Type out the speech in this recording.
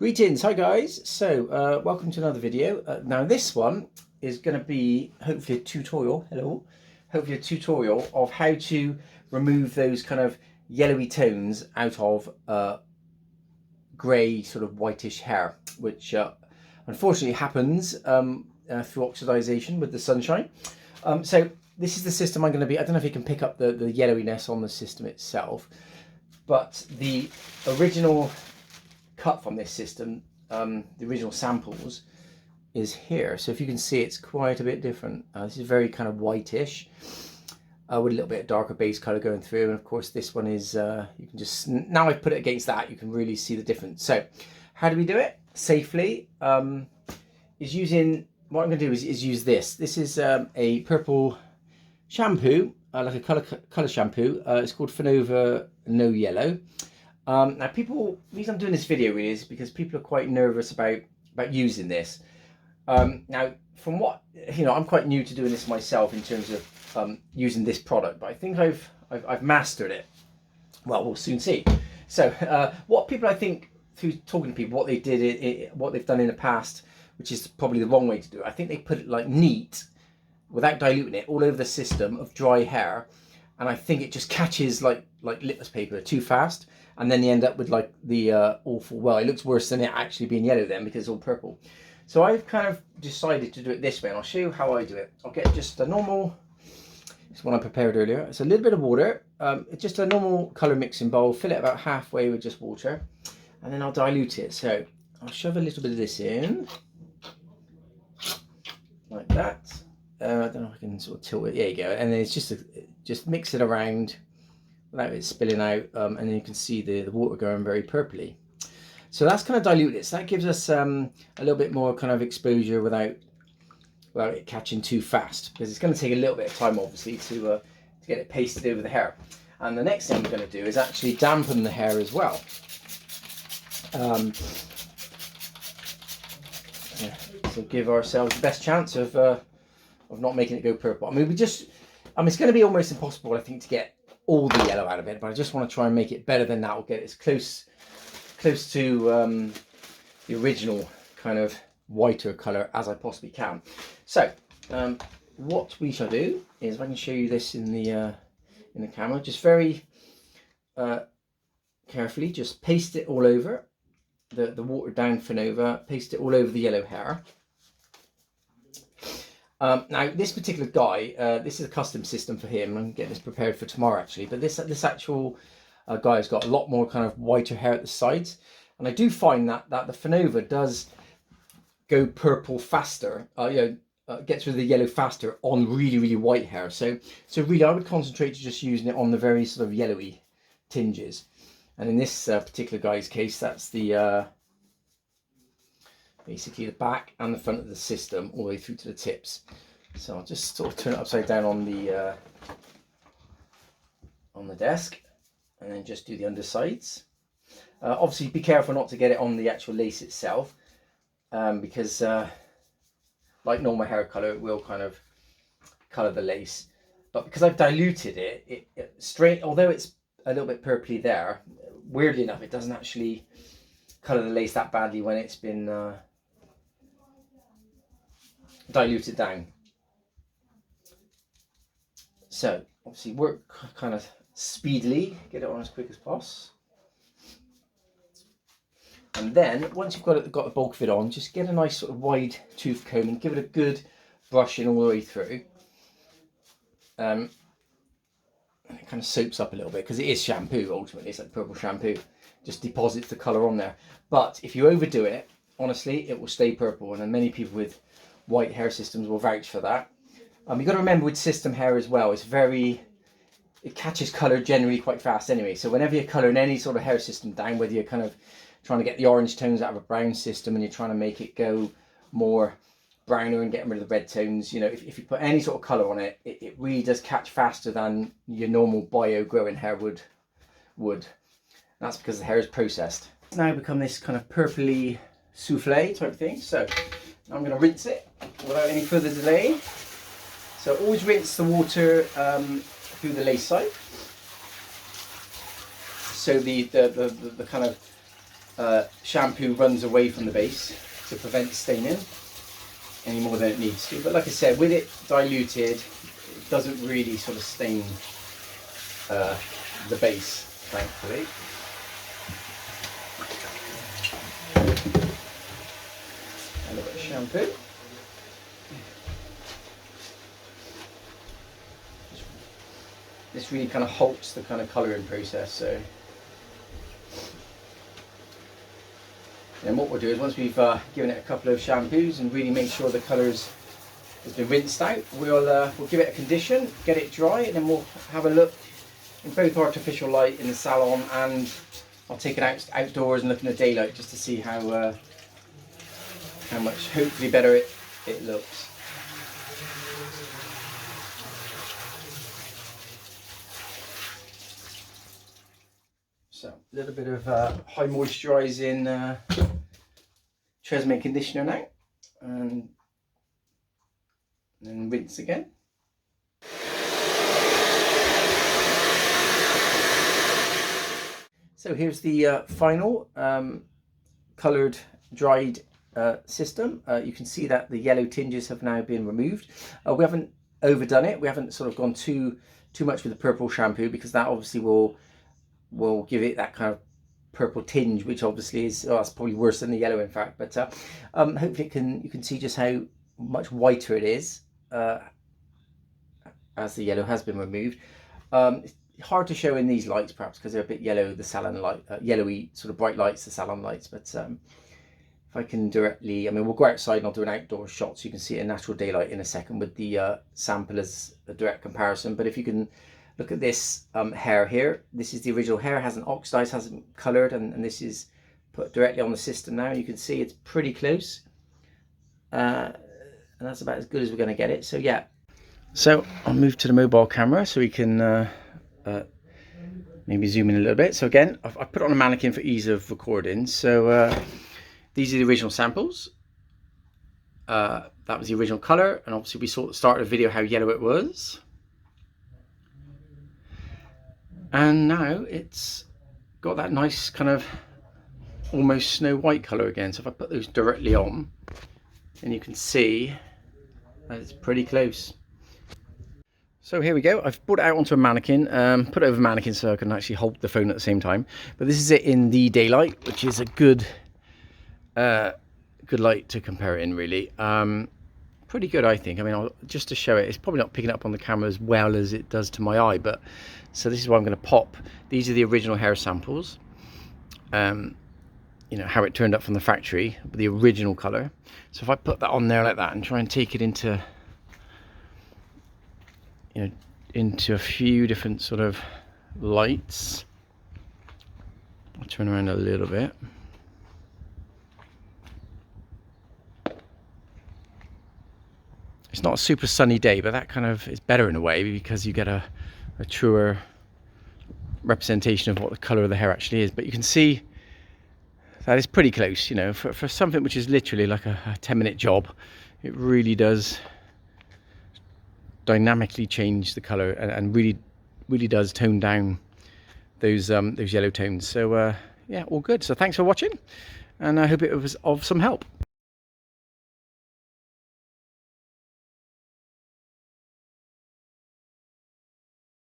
Greetings, hi guys. So welcome to another video. Now this one is going to be hopefully a tutorial. Hello, hopefully a tutorial of how to remove those kind of yellowy tones out of grey sort of whitish hair, which unfortunately happens through oxidization with the sunshine. So this is the system I'm going to be. I don't know if you can pick up the yellowiness on the system itself, but the original cut from this system, the original samples, is here. So if you can see, it's quite a bit different. This is very kind of whitish with a little bit of darker base color going through, and of course this one is you can just, now I've put it against that, you can really see the difference. So how do we do it safely? Is using, what I'm going to do is use this. This is a purple shampoo, like a color shampoo. It's called Finova No Yellow. Now the reason I'm doing this video really is because people are quite nervous about using this. Now from what, I'm quite new to doing this myself in terms of using this product, but I think I've mastered it. Well, we'll soon see. So what people, I think, through talking to people, what they did, what they've done in the past, which is probably the wrong way to do it, I think they put it like neat, without diluting it, all over the system of dry hair, and I think it just catches like litmus paper too fast, and then you end up with like the awful, well, it looks worse than it actually being yellow then because it's all purple. So I've kind of decided to do it this way, and I'll show you how I do it. I'll get just a normal, this one I prepared earlier. It's a little bit of water. It's just a normal colour mixing bowl. Fill it about halfway with just water, and then I'll dilute it. So I'll shove a little bit of this in, like that. I don't know if I can sort of tilt it. There you go. And then it's just mix it around without it spilling out, and then you can see the water going very purpley. So that's kind of diluted it. So that gives us a little bit more kind of exposure without it catching too fast, because it's going to take a little bit of time, obviously, to get it pasted over the hair. And the next thing I'm going to do is actually dampen the hair as well. So give ourselves the best chance of not making it go purple. I mean, it's going to be almost impossible, I think, to get all the yellow out of it, but I just want to try and make it better than that, or get it as close to the original kind of whiter color as I possibly can. So what we shall do is, if I can show you this in the camera, just very carefully just paste it all over the watered down Finova, paste it all over the yellow hair. Now this particular guy, this is a custom system for him. I'm getting this prepared for tomorrow actually, but this actual guy has got a lot more kind of whiter hair at the sides, and I do find that the Finova does go purple faster, gets rid of the yellow faster on really white hair. So really I would concentrate to just using it on the very sort of yellowy tinges, and in this particular guy's case, that's the basically the back and the front of the system all the way through to the tips. So I'll just sort of turn it upside down on the desk, and then just do the undersides. Obviously be careful not to get it on the actual lace itself, because like normal hair color, it will kind of color the lace. But because I've diluted it, straight, although it's a little bit purpley there, weirdly enough, it doesn't actually color the lace that badly when it's been diluted down. So obviously work kind of speedily, get it on as quick as possible. And then once you've got the bulk of it on, just get a nice sort of wide tooth comb and give it a good brushing all the way through. And it kind of soaps up a little bit because it is shampoo ultimately. It's like purple shampoo, just deposits the colour on there. But if you overdo it, honestly, it will stay purple, and then many people with white hair systems will vouch for that. You've got to remember with system hair as well, it catches colour generally quite fast anyway. So whenever you're colouring any sort of hair system down, whether you're kind of trying to get the orange tones out of a brown system and you're trying to make it go more browner and getting rid of the red tones, if you put any sort of colour on it, it really does catch faster than your normal bio growing hair would. And that's because the hair is processed. It's now become this kind of purpley souffle type thing. So I'm going to rinse it without any further delay. So always rinse the water through the lace side, so the kind of shampoo runs away from the base to prevent staining any more than it needs to. But like I said, with it diluted, it doesn't really sort of stain the base, thankfully. A little bit of shampoo. This really kind of halts the kind of colouring process. So, and what we'll do is once we've given it a couple of shampoos and really make sure the colours has been rinsed out, we'll give it a condition, get it dry, and then we'll have a look in both artificial light in the salon, and I'll take it outdoors and look in the daylight just to see how much hopefully better it looks. So a little bit of high moisturising Tresemme conditioner now, and then rinse again. So here's the final coloured dried system. You can see that the yellow tinges have now been removed. We haven't overdone it. We haven't sort of gone too much with the purple shampoo, because that obviously will give it that kind of purple tinge, which obviously is that's probably worse than the yellow, in fact. But hopefully you can see just how much whiter it is as the yellow has been removed. It's hard to show in these lights, perhaps because they're a bit yellow, the salon light, yellowy sort of bright lights, the salon lights. But if I can directly, I mean, we'll go outside and I'll do an outdoor shot so you can see it in natural daylight in a second with the sample as a direct comparison. But if you can look at this hair here, this is the original hair, hasn't oxidized, hasn't colored, and this is put directly on the system now. You can see it's pretty close, and that's about as good as we're going to get it. So yeah, so I'll move to the mobile camera so we can maybe zoom in a little bit. So again, I've put it on a mannequin for ease of recording. So these are the original samples. That was the original color, and obviously we saw at the start of the video how yellow it was. And now it's got that nice kind of almost Snow White colour again. So if I put those directly on, then you can see that it's pretty close. So here we go. I've brought it out onto a mannequin, put it over a mannequin so I can actually hold the phone at the same time. But this is it in the daylight, which is a good light to compare it in, really. Pretty good, I think. I mean, just to show it, it's probably not picking up on the camera as well as it does to my eye, but so this is what I'm going to pop. These are the original hair samples. You know, how it turned up from the factory, the original color. So if I put that on there like that and try and take it into, you know, into a few different sort of lights. I'll turn around a little bit. It's not a super sunny day, but that kind of is better in a way because you get a truer representation of what the color of the hair actually is. But you can see that is pretty close, you know, for something which is literally like a 10-minute job. It really does dynamically change the color and really does tone down those yellow tones. So yeah, all good. So thanks for watching, and I hope it was of some help.